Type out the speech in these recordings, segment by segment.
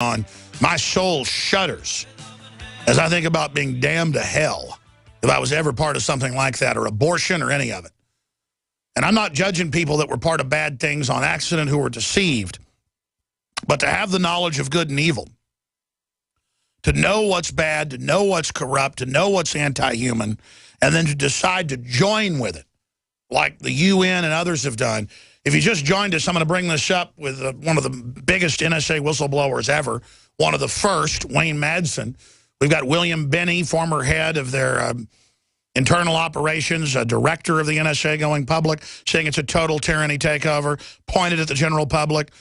on, my soul shudders as I think about being damned to hell if I was ever part of something like that, or abortion or any of it. And I'm not judging people that were part of bad things on accident who were deceived, but to have the knowledge of good and evil, to know what's bad, to know what's corrupt, to know what's anti-human, and then to decide to join with it, like the UN and others have done. If you just joined us, I'm going to bring this up with one of the biggest NSA whistleblowers ever, one of the first, Wayne Madsen. We've got William Binney, former head of their internal operations, a director of the NSA, going public, saying it's a total tyranny takeover, pointed at the general public.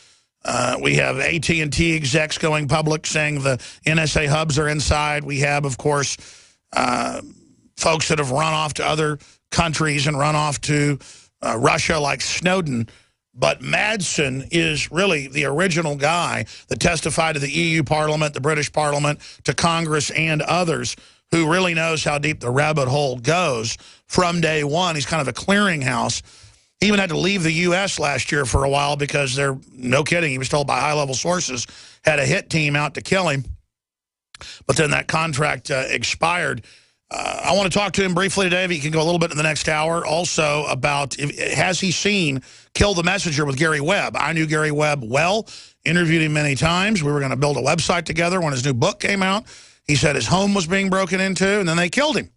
We have AT&T execs going public saying the NSA hubs are inside. We have, of course, folks that have run off to other countries and run off to Russia like Snowden. But Madsen is really the original guy that testified to the EU Parliament, the British Parliament, to Congress and others, who really knows how deep the rabbit hole goes from day one. He's kind of a clearinghouse. He even had to leave the U.S. last year for a while because they're, no kidding, he was told by high-level sources, had a hit team out to kill him. But then that contract expired. I want to talk to him briefly today, if he can go a little bit in the next hour, also about, has he seen Kill the Messenger with Gary Webb? I knew Gary Webb well, interviewed him many times. We were going to build a website together when his new book came out. He said his home was being broken into, and then they killed him.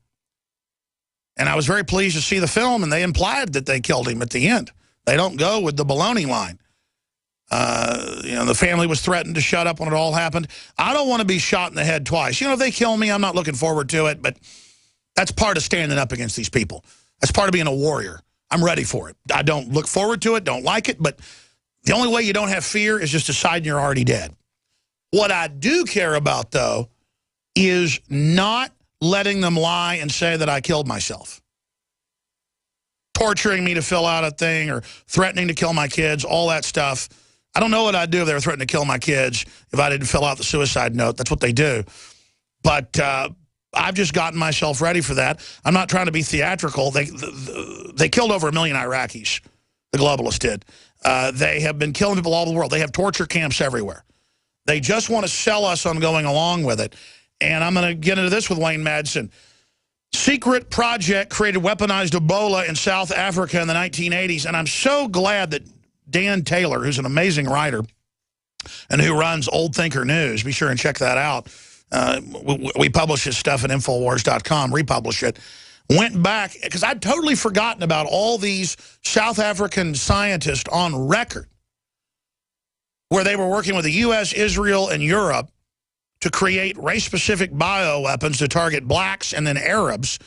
And I was very pleased to see the film, and they implied that they killed him at the end. They don't go with the baloney line. You know, the family was threatened to shut up when it all happened. I don't want to be shot in the head twice. You know, if they kill me, I'm not looking forward to it, but that's part of standing up against these people. That's part of being a warrior. I'm ready for it. I don't look forward to it, don't like it, but the only way you don't have fear is just deciding you're already dead. What I do care about, though, is not letting them lie and say that I killed myself. Torturing me to fill out a thing or threatening to kill my kids, all that stuff. I don't know what I'd do if they were threatening to kill my kids if I didn't fill out the suicide note. That's what they do. But I've just gotten myself ready for that. I'm not trying to be theatrical. They killed over 1 million Iraqis, the globalists did. They have been killing people all over the world. They have torture camps everywhere. They just want to sell us on going along with it. And I'm going to get into this with Wayne Madsen. Secret project created weaponized Ebola in South Africa in the 1980s. And I'm so glad that Dan Taylor, who's an amazing writer and who runs Old Thinker News, be sure and check that out. We publish his stuff at Infowars.com, republish it. Went back, because I'd totally forgotten about all these South African scientists on record where they were working with the U.S., Israel, and Europe to create race-specific bioweapons to target blacks and then Arabs.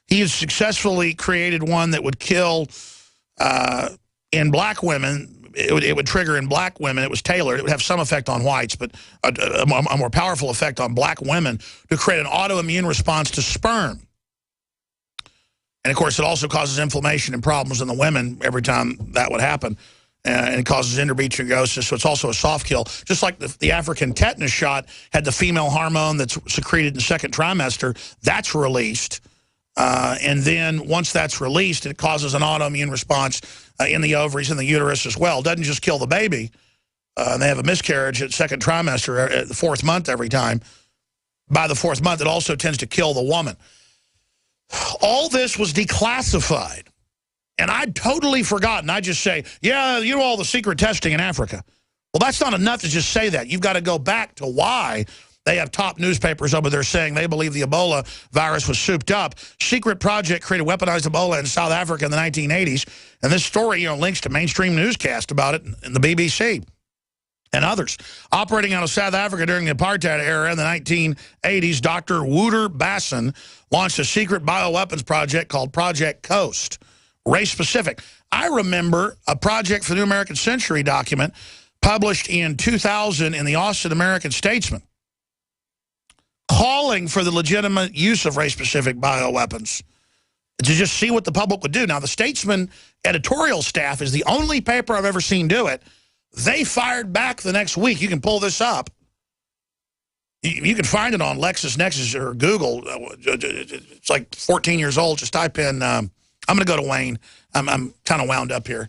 He has successfully created one that would kill in black women. It would trigger in black women. It was tailored. It would have some effect on whites, but a more powerful effect on black women to create an autoimmune response to sperm. And, of course, it also causes inflammation and problems in the women every time that would happen. And it causes endometriosis, so it's also a soft kill. Just like the African tetanus shot had the female hormone that's secreted in the second trimester, that's released. And then once that's released, it causes an autoimmune response in the ovaries and the uterus as well. It doesn't just kill the baby. They have a miscarriage at second trimester, at the 4th month every time. By the 4th month, it also tends to kill the woman. All this was declassified. And I'd totally forgotten. I'd just say, yeah, you know, all the secret testing in Africa. Well, that's not enough to just say that. You've got to go back to why they have top newspapers over there saying they believe the Ebola virus was souped up. Secret project created weaponized Ebola in South Africa in the 1980s. And this story, you know, links to mainstream newscast about it in the BBC and others. Operating out of South Africa during the apartheid era in the 1980s, Dr. Wouter Basson launched a secret bioweapons project called Project Coast. Race-specific. I remember a project for the New American Century document published in 2000 in the Austin American-Statesman calling for the legitimate use of race-specific bioweapons to just see what the public would do. Now, the Statesman editorial staff is the only paper I've ever seen do it. They fired back the next week. You can pull this up. You can find it on LexisNexis or Google. It's like 14 years old. Just type in... I'm going to go to Wayne. I'm kind of wound up here.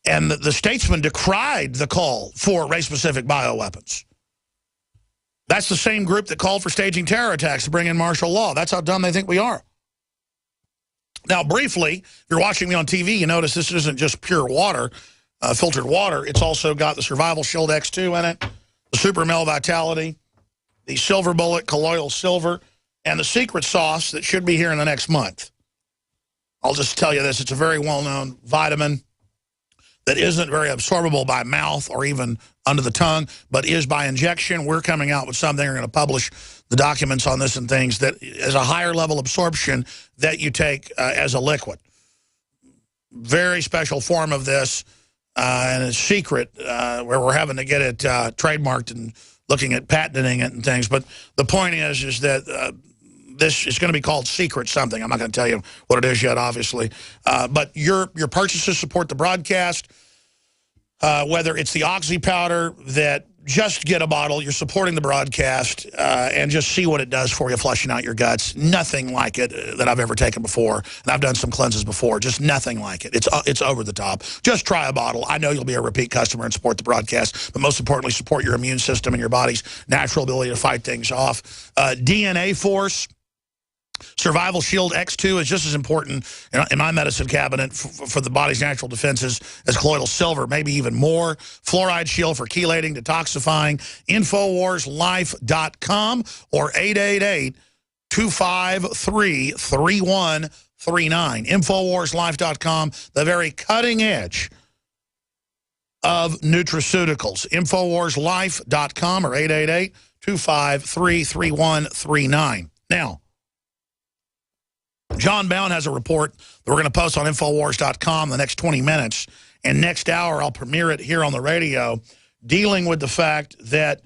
And the Statesman decried the call for race-specific bioweapons. That's the same group that called for staging terror attacks to bring in martial law. That's how dumb they think we are. Now, briefly, if you're watching me on TV, you notice this isn't just pure water, filtered water. It's also got the Survival Shield X2 in it, the Super Male Vitality, the Silver Bullet Colloidal Silver, and the secret sauce that should be here in the next month. I'll just tell you this. It's a very well-known vitamin that isn't very absorbable by mouth or even under the tongue, but is by injection. We're coming out with something. We're going to publish the documents on this and things that is a higher level absorption that you take as a liquid. Very special form of this, and it's secret, where we're having to get it trademarked and looking at patenting it and things. But the point is that this is going to be called secret something. I'm not going to tell you what it is yet, obviously. But your purchases support the broadcast. Whether it's the Oxy powder that just get a bottle, you're supporting the broadcast, and just see what it does for you, flushing out your guts. Nothing like it that I've ever taken before. And I've done some cleanses before. Just nothing like it. It's over the top. Just try a bottle. I know you'll be a repeat customer and support the broadcast, but most importantly, support your immune system and your body's natural ability to fight things off. DNA Force. Survival Shield X2 is just as important in my medicine cabinet for the body's natural defenses as colloidal silver, maybe even more. Fluoride Shield for chelating, detoxifying. InfoWarsLife.com or 888-253-3139. InfoWarsLife.com, the very cutting edge of nutraceuticals. InfoWarsLife.com or 888-253-3139. Now, John Bound has a report that we're going to post on Infowars.com the next 20 minutes. And next hour, I'll premiere it here on the radio, dealing with the fact that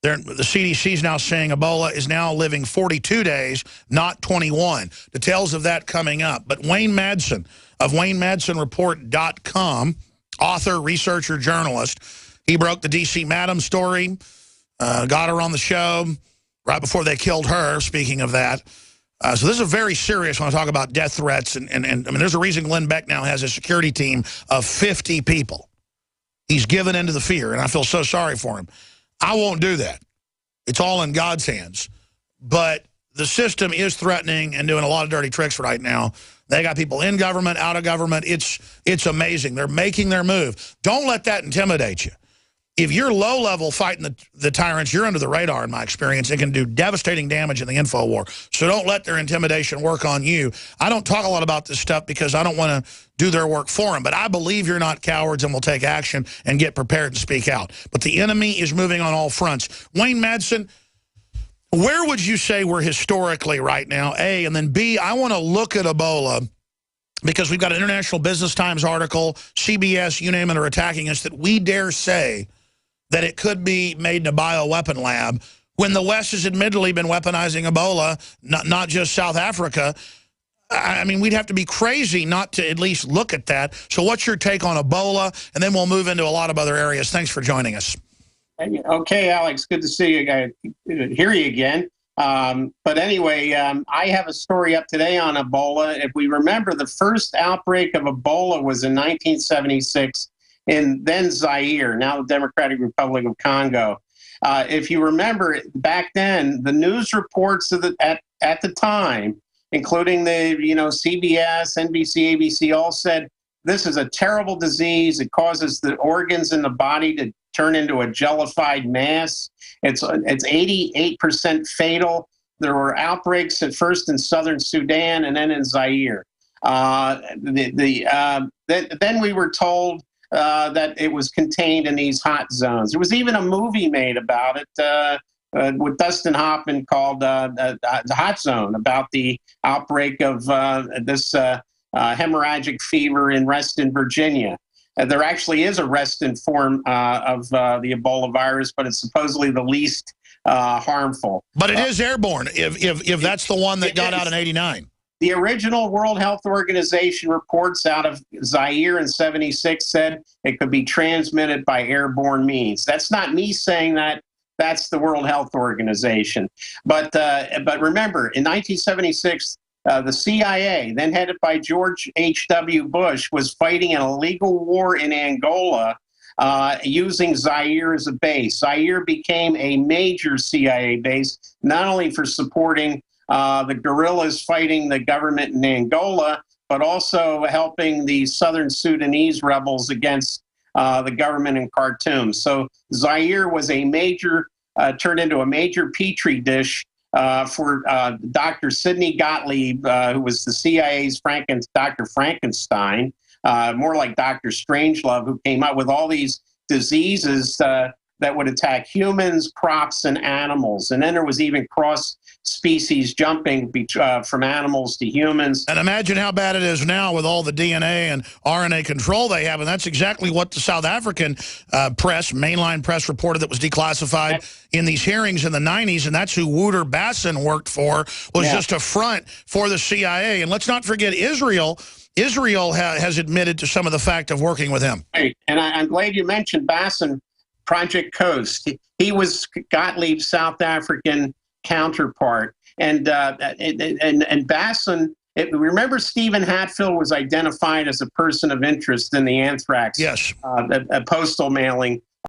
the CDC is now saying Ebola is now living 42 days, not 21. Details of that coming up. But Wayne Madsen of WayneMadsenReport.com, author, researcher, journalist, he broke the D.C. Madam story, got her on the show right before they killed her, speaking of that. So this is very serious when I talk about death threats. And I mean, there's a reason Glenn Beck now has a security team of 50 people. He's given into the fear, and I feel so sorry for him. I won't do that. It's all in God's hands. But the system is threatening and doing a lot of dirty tricks right now. They got people in government, out of government. It's amazing. They're making their move. Don't let that intimidate you. If you're low-level fighting the tyrants, you're under the radar, in my experience. It can do devastating damage in the info war. So don't let their intimidation work on you. I don't talk a lot about this stuff because I don't want to do their work for them. But I believe you're not cowards and will take action and get prepared to speak out. But the enemy is moving on all fronts. Wayne Madsen, where would you say we're historically right now, A? And then B, I want to look at Ebola, because we've got an International Business Times article, CBS, you name it, are attacking us, that we dare say that it could be made in a bioweapon lab, when the West has admittedly been weaponizing Ebola, not just South Africa. I mean, we'd have to be crazy not to at least look at that. So what's your take on Ebola? And then we'll move into a lot of other areas. Thanks for joining us. Okay, Alex, good to see you, hear you again. But anyway, I have a story up today on Ebola. If we remember, the first outbreak of Ebola was in 1976 in then Zaire, now the Democratic Republic of Congo. If you remember, back then, the news reports at the time, including the CBS, NBC, ABC, all said this is a terrible disease. It causes the organs in the body to turn into a jellified mass. It's 88% fatal. There were outbreaks at first in southern Sudan and then in Zaire. Then we were told that it was contained in these hot zones. There was even a movie made about it with Dustin Hoffman called The Hot Zone, about the outbreak of this hemorrhagic fever in Reston, Virginia. There actually is a Reston form of the Ebola virus, but it's supposedly the least harmful. But it is airborne, if that's the one that got out in '89. The original World Health Organization reports out of Zaire in '76 said it could be transmitted by airborne means. That's not me saying that. That's the World Health Organization. But remember, in 1976, the CIA, then headed by George H.W. Bush, was fighting an illegal war in Angola using Zaire as a base. Zaire became a major CIA base, not only for supporting the guerrillas fighting the government in Angola, but also helping the southern Sudanese rebels against the government in Khartoum. So Zaire was a major, turned into a major petri dish for Dr. Sidney Gottlieb, who was the CIA's Dr. Frankenstein, more like Dr. Strangelove, who came up with all these diseases that would attack humans, crops, and animals. And then there was even cross-species jumping from animals to humans. And imagine how bad it is now with all the DNA and RNA control they have. And that's exactly what the South African press, mainline press, reported that was declassified in these hearings in the 90s. And that's who Wouter Bassin worked for, was just a front for the CIA. And let's not forget Israel. Israel has admitted to some of the fact of working with him. Right. And I'm glad you mentioned Bassin, Project Coast. He was Gottlieb's South African counterpart. And Bassin, remember Stephen Hatfield was identified as a person of interest in the anthrax a postal mailing.